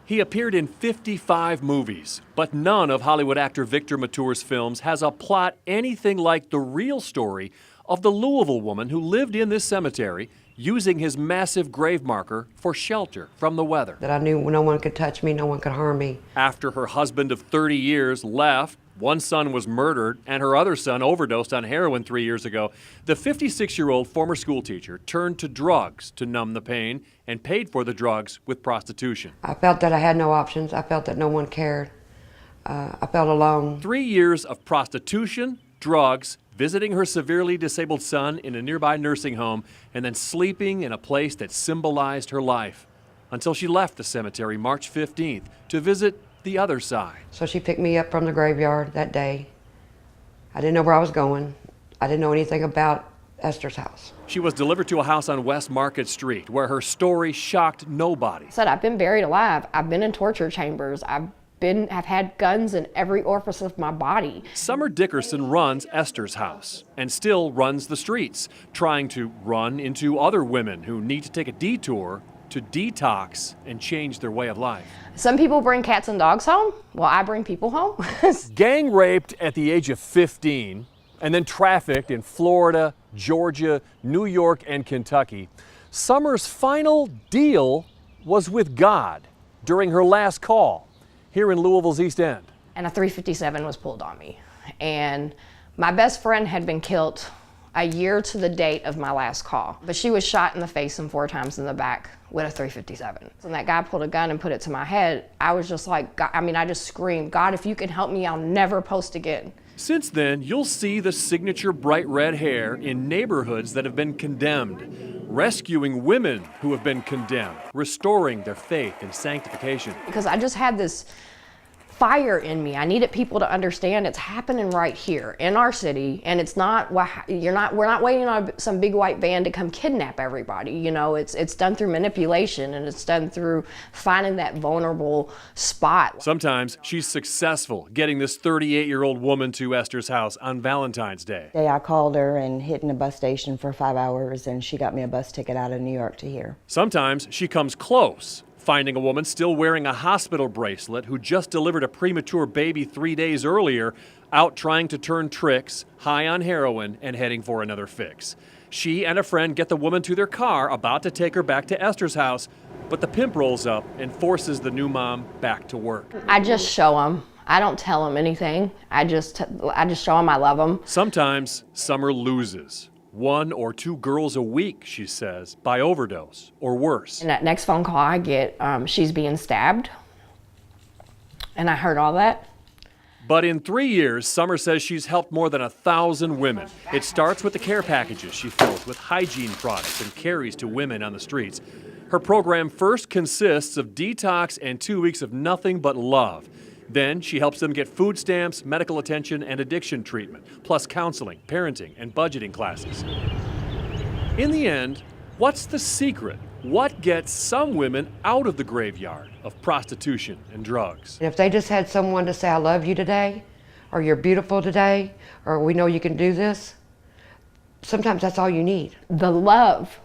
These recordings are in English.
He appeared in 55 movies, but none of Hollywood actor Victor Mature's films has a plot anything like the real story of the Louisville woman who lived in this cemetery using his massive grave marker for shelter from the weather. That I knew no one could touch me, no one could harm me. After her husband of 30 years left, one son was murdered, and her other son overdosed on heroin 3 years ago, the 56-year-old former schoolteacher turned to drugs to numb the pain and paid for the drugs with prostitution. I felt that I had no options. I felt that no one cared. I felt alone. 3 years of prostitution, drugs, visiting her severely disabled son in a nearby nursing home, and then sleeping in a place that symbolized her life until she left the cemetery March 15th to visit the other side. So she picked me up from the graveyard that day. I didn't know where I was going. I didn't know anything about Esther's house. She was delivered to a house on West Market Street where her story shocked nobody. I said, I've been buried alive. I've been in torture chambers. I've had guns in every orifice of my body. Summer Dickerson runs Esther's house and still runs the streets, trying to run into other women who need to take a detour to detox and change their way of life. Some people bring cats and dogs home. Well, I bring people home. Gang raped at the age of 15 and then trafficked in Florida, Georgia, New York, and Kentucky. Summer's final deal was with God during her last call here in Louisville's East End. And a .357 was pulled on me. And my best friend had been killed a year to the date of my last call. But she was shot in the face and 4 times in the back with a .357. When that guy pulled a gun and put it to my head, I was just like, God, I just screamed, God, if you can help me, I'll never post again. Since then, you'll see the signature bright red hair in neighborhoods that have been condemned, rescuing women who have been condemned, restoring their faith in sanctification. Because I just had this fire in me. I needed people to understand it's happening right here in our city, and it's not, we're not waiting on some big white van to come kidnap everybody. You know, it's done through manipulation, and it's done through finding that vulnerable spot. Sometimes she's successful getting this 38-year-old woman to Esther's house on Valentine's Day. I called her and hid in a bus station for 5 hours, and she got me a bus ticket out of New York to here. Sometimes she comes close, finding a woman still wearing a hospital bracelet who just delivered a premature baby 3 days earlier, out trying to turn tricks, high on heroin, and heading for another fix. She and a friend get the woman to their car, about to take her back to Esther's house, but the pimp rolls up and forces the new mom back to work. I just show them. I don't tell them anything. I just show them I love them. Sometimes Summer loses. 1 or 2 girls a week, she says, by overdose or worse. And that next phone call I get, she's being stabbed. And I heard all that. But in 3 years, Summer says she's helped more than 1,000 women. It starts with the care packages she fills with hygiene products and carries to women on the streets. Her program first consists of detox and 2 weeks of nothing but love. Then she helps them get food stamps, medical attention, and addiction treatment, plus counseling, parenting, and budgeting classes. In the end, what's the secret? What gets some women out of the graveyard of prostitution and drugs? And if they just had someone to say, I love you today, or you're beautiful today, or we know you can do this, sometimes that's all you need. The love,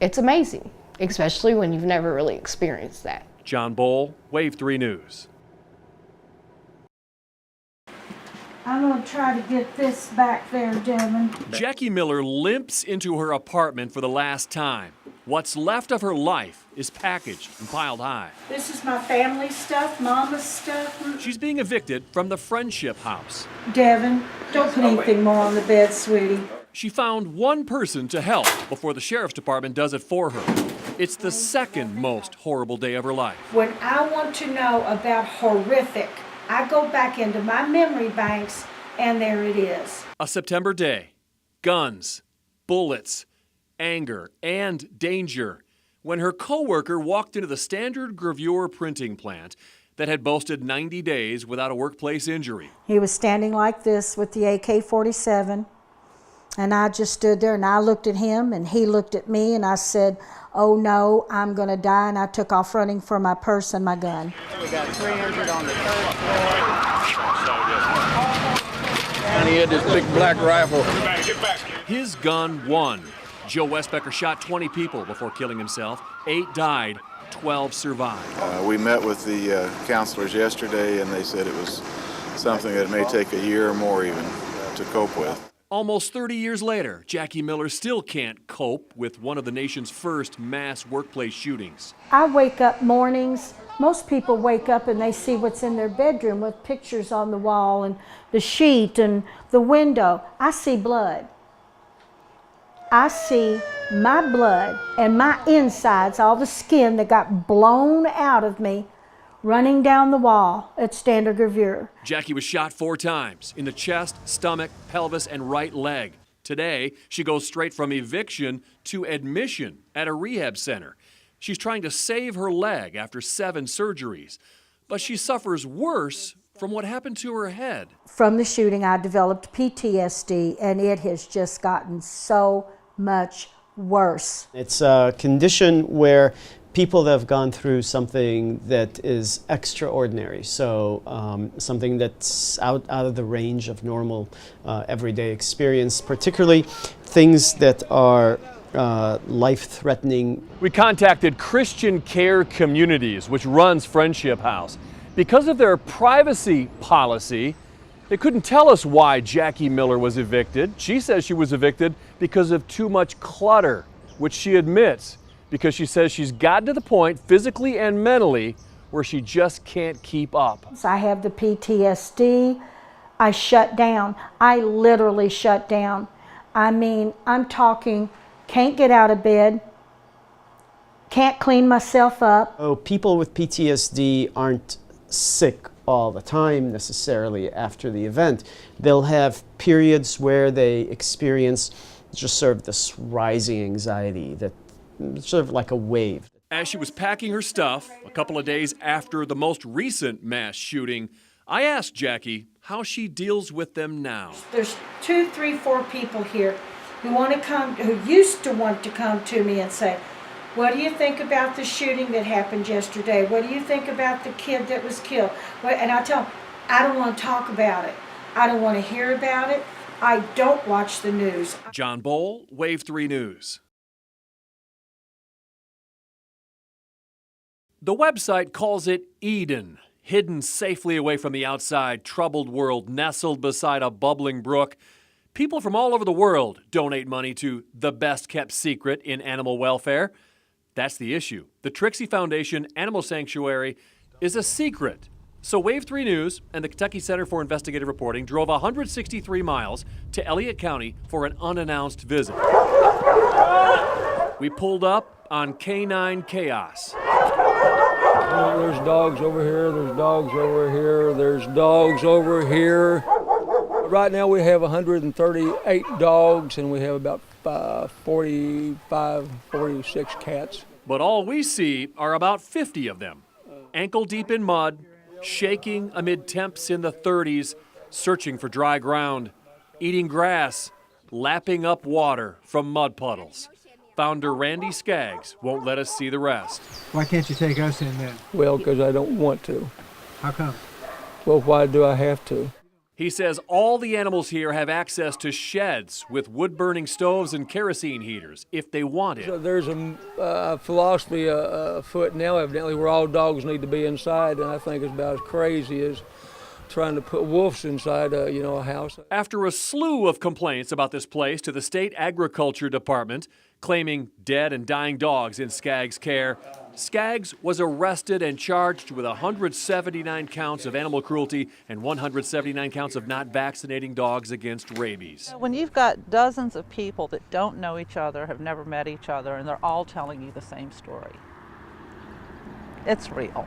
it's amazing, especially when you've never really experienced that. John Bowl, Wave 3 News. I'm going to try to get this back there, Devin. Jackie Miller limps into her apartment for the last time. What's left of her life is packaged and piled high. This is my family stuff, Mama's stuff. She's being evicted from the Friendship House. Devin, don't put anything more on the bed, sweetie. She found one person to help before the sheriff's department does it for her. It's the second most horrible day of her life. When I want to know about horrific, I go back into my memory banks, and there it is. A September day, guns, bullets, anger, and danger. When her coworker walked into the Standard Gravure printing plant that had boasted 90 days without a workplace injury. He was standing like this with the AK-47, and I just stood there, and I looked at him, and he looked at me, and I said, oh no, I'm going to die, and I took off running for my purse and my gun. We got 300 on the third floor. And he had this big black rifle. His gun won. Joe Westbecker shot 20 people before killing himself. 8 died. 12 survived. We met with the counselors yesterday, and they said it was something that may take a year or more even to cope with. Almost 30 years later, Jackie Miller still can't cope with one of the nation's first mass workplace shootings. I wake up mornings. Most people wake up and they see what's in their bedroom with pictures on the wall and the sheet and the window. I see blood. I see my blood and my insides, all the skin that got blown out of me, running down the wall at Standard Gravure. Jackie was shot 4 times in the chest, stomach, pelvis, and right leg. Today, she goes straight from eviction to admission at a rehab center. She's trying to save her leg after 7 surgeries, but she suffers worse from what happened to her head. From the shooting, I developed PTSD, and it has just gotten so much worse. It's a condition where people that have gone through something that is extraordinary, so something that's out of the range of normal everyday experience, particularly things that are life-threatening. We contacted Christian Care Communities, which runs Friendship House. Because of their privacy policy, they couldn't tell us why Jackie Miller was evicted. She says she was evicted because of too much clutter, which she admits, because she says she's gotten to the point physically and mentally where she just can't keep up. I have the PTSD. I shut down. I literally shut down. I mean, I'm talking, can't get out of bed, can't clean myself up. Oh, people with PTSD aren't sick all the time necessarily after the event. They'll have periods where they experience just sort of this rising anxiety that sort of like a wave. As she was packing her stuff a couple of days after the most recent mass shooting, I asked Jackie how she deals with them now. There's 2, 3, 4 people here who want to come, who used to want to come to me and say, what do you think about the shooting that happened yesterday? What do you think about the kid that was killed? And I tell them, I don't want to talk about it. I don't want to hear about it. I don't watch the news. John Bowl, Wave 3 News. The website calls it Eden, hidden safely away from the outside troubled world, nestled beside a bubbling brook. People from all over the world donate money to the best kept secret in animal welfare. That's the issue. The Trixie Foundation Animal Sanctuary is a secret. So Wave 3 News and the Kentucky Center for Investigative Reporting drove 163 miles to Elliott County for an unannounced visit. We pulled up on Canine Chaos. There's dogs over here, there's dogs over here, there's dogs over here. Right now we have 138 dogs and we have about 45, 46 cats. But all we see are about 50 of them, ankle deep in mud, shaking amid temps in the 30s, searching for dry ground, eating grass, lapping up water from mud puddles. Founder Randy Skaggs won't let us see the rest. Why can't you take us in then? Well, because I don't want to. How come? Well, why do I have to? He says all the animals here have access to sheds with wood-burning stoves and kerosene heaters if they want it. So there's a philosophy afoot now, evidently, where all dogs need to be inside, and I think it's about as crazy as trying to put wolves inside a house. After a slew of complaints about this place to the state agriculture department, claiming dead and dying dogs in Skaggs' care, Skaggs was arrested and charged with 179 counts of animal cruelty and 179 counts of not vaccinating dogs against rabies. When you've got dozens of people that don't know each other, have never met each other, and they're all telling you the same story, it's real.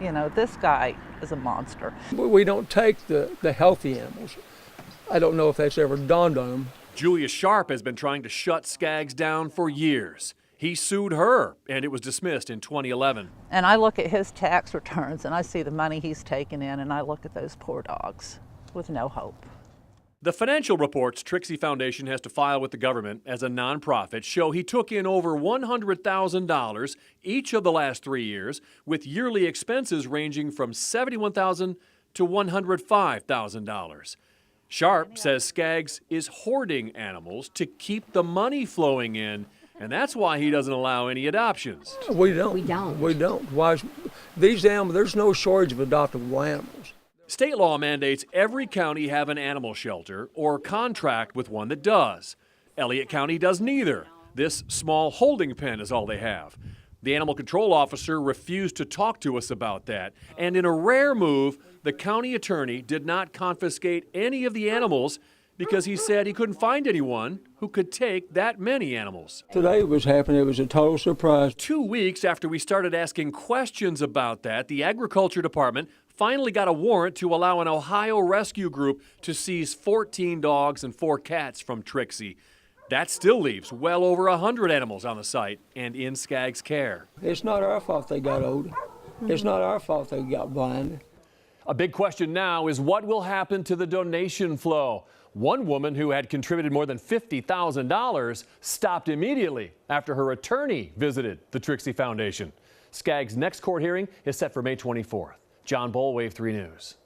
You know, this guy is a monster. We don't take the healthy animals. I don't know if that's ever dawned on them. Julia Sharp has been trying to shut Skaggs down for years. He sued her, and it was dismissed in 2011. And I look at his tax returns, and I see the money he's taken in, and I look at those poor dogs with no hope. The financial reports Trixie Foundation has to file with the government as a nonprofit show he took in over $100,000 each of the last 3 years, with yearly expenses ranging from $71,000 to $105,000. Sharp says Skaggs is hoarding animals to keep the money flowing in And that's why he doesn't allow any adoptions. We don't. We don't. We don't. Why? These animals, there's no shortage of adoptable animals. State law mandates every county have an animal shelter or contract with one that does. Elliott County does neither. This small holding pen is all they have. The animal control officer refused to talk to us about that. And in a rare move, the county attorney did not confiscate any of the animals because he said he couldn't find anyone who could take that many animals. Today was happening. It was a total surprise. 2 weeks after we started asking questions about that, the Agriculture Department finally got a warrant to allow an Ohio rescue group to seize 14 dogs and 4 cats from Trixie. That still leaves well over 100 animals on the site and in Skaggs' care. It's not our fault they got older. It's not our fault they got blind. A big question now is what will happen to the donation flow? One woman who had contributed more than $50,000 stopped immediately after her attorney visited the Trixie Foundation. Skaggs' next court hearing is set for May 24th. John Bull, Wave 3 News.